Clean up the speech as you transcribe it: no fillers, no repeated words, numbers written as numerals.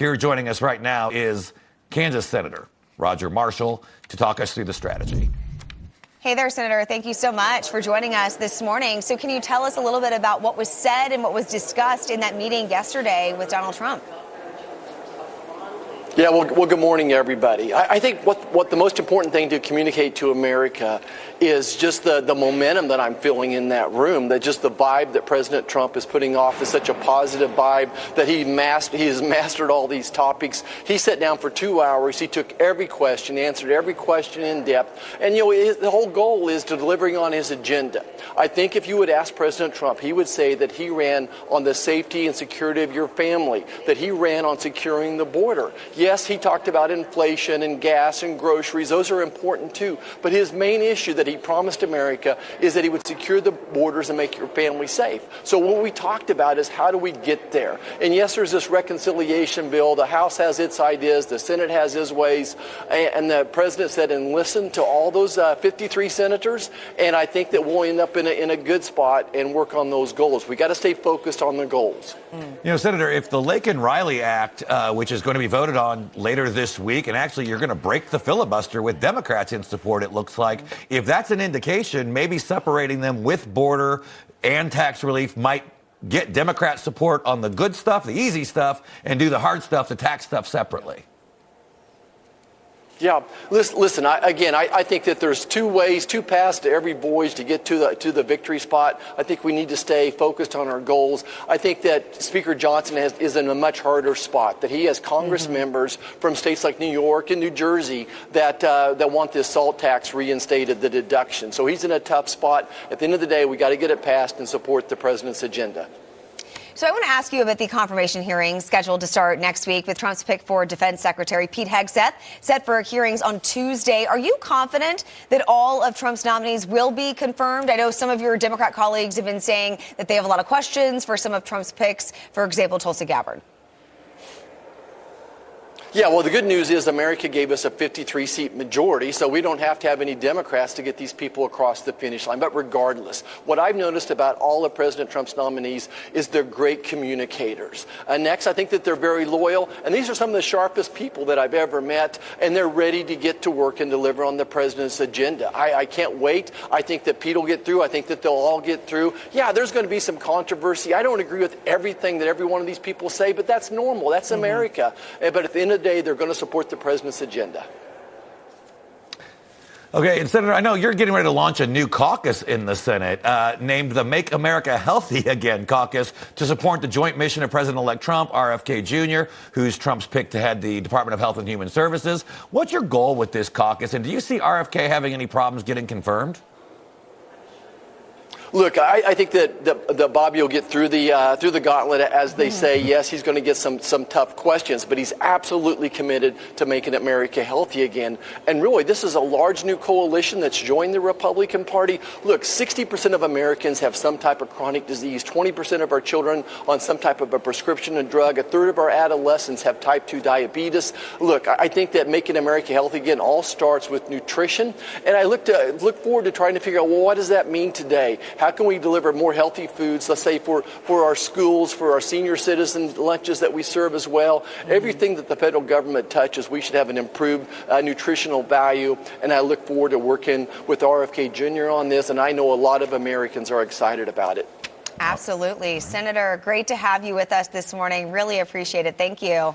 Here joining us right now is Kansas Senator Roger Marshall to talk us through the strategy. Hey there, Senator. Thank you so much for joining us this morning. So can you tell us a little bit about what was said and what was discussed in that meeting yesterday with Donald Trump? Yeah, well, good morning, everybody. I think what the most important thing to communicate to America is just the momentum that I'm feeling in that room, that just the vibe that President Trump is putting off is such a positive vibe, that he has mastered all these topics. He sat down for 2 hours. He took every question, answered every question in depth. And, the whole goal is to delivering on his agenda. I think if you would ask President Trump, he would say that he ran on the safety and security of your family, that he ran on securing the border. Yes, he talked about inflation and gas and groceries. Those are important too. But his main issue that he promised America is that he would secure the borders and make your family safe. So what we talked about is how do we get there? And yes, there's this reconciliation bill. The House has its ideas. The Senate has his ways. And the president said, and listen to all those 53 senators. And I think that we'll end up in a good spot and work on those goals. We got to stay focused on the goals. Senator, if the Laken-Riley Act, which is going to be voted on later this week, and actually you're going to break the filibuster with Democrats in support, it looks like, if that's an indication, maybe separating them with border and tax relief might get Democrat support on the good stuff, the easy stuff, and do the hard stuff, the tax stuff, separately. Yeah, listen. I think that there's two paths to every voyage to get to the victory spot. I think we need to stay focused on our goals. I think that Speaker Johnson is in a much harder spot. That he has Congress members from states like New York and New Jersey that want this SALT tax reinstated, the deduction. So he's in a tough spot. At the end of the day, we got to get it passed and support the president's agenda. So I want to ask you about the confirmation hearings scheduled to start next week with Trump's pick for Defense Secretary Pete Hegseth set for hearings on Tuesday. Are you confident that all of Trump's nominees will be confirmed? I know some of your Democrat colleagues have been saying that they have a lot of questions for some of Trump's picks, for example, Tulsi Gabbard. Yeah, well, the good news is America gave us a 53-seat majority, so we don't have to have any Democrats to get these people across the finish line. But regardless, what I've noticed about all of President Trump's nominees is they're great communicators. Next, I think that they're very loyal, and these are some of the sharpest people that I've ever met, and they're ready to get to work and deliver on the president's agenda. I can't wait. I think that Pete will get through. I think that they'll all get through. Yeah, there's going to be some controversy. I don't agree with everything that every one of these people say, but that's normal. That's America. But at the end of the day, they're going to support the president's agenda. Okay, and Senator, I know you're getting ready to launch a new caucus in the Senate named the Make America Healthy Again caucus to support the joint mission of President-elect Trump, RFK Jr., who's Trump's pick to head the Department of Health and Human Services. What's your goal with this caucus, and do you see RFK having any problems getting confirmed? Look, I think that Bobby will get through the gauntlet, as they say. Yes, he's going to get some tough questions, but he's absolutely committed to making America healthy again. And really, this is a large new coalition that's joined the Republican Party. Look, 60% of Americans have some type of chronic disease. 20% of our children on some type of a prescription and drug. A third of our adolescents have type 2 diabetes. Look, I think that making America healthy again all starts with nutrition. And I look forward to trying to figure out, well, what does that mean today? How can we deliver more healthy foods, let's say, for our schools, for our senior citizen lunches that we serve as well? Everything that the federal government touches, we should have an improved nutritional value. And I look forward to working with RFK Jr. on this. And I know a lot of Americans are excited about it. Absolutely. Senator, great to have you with us this morning. Really appreciate it. Thank you.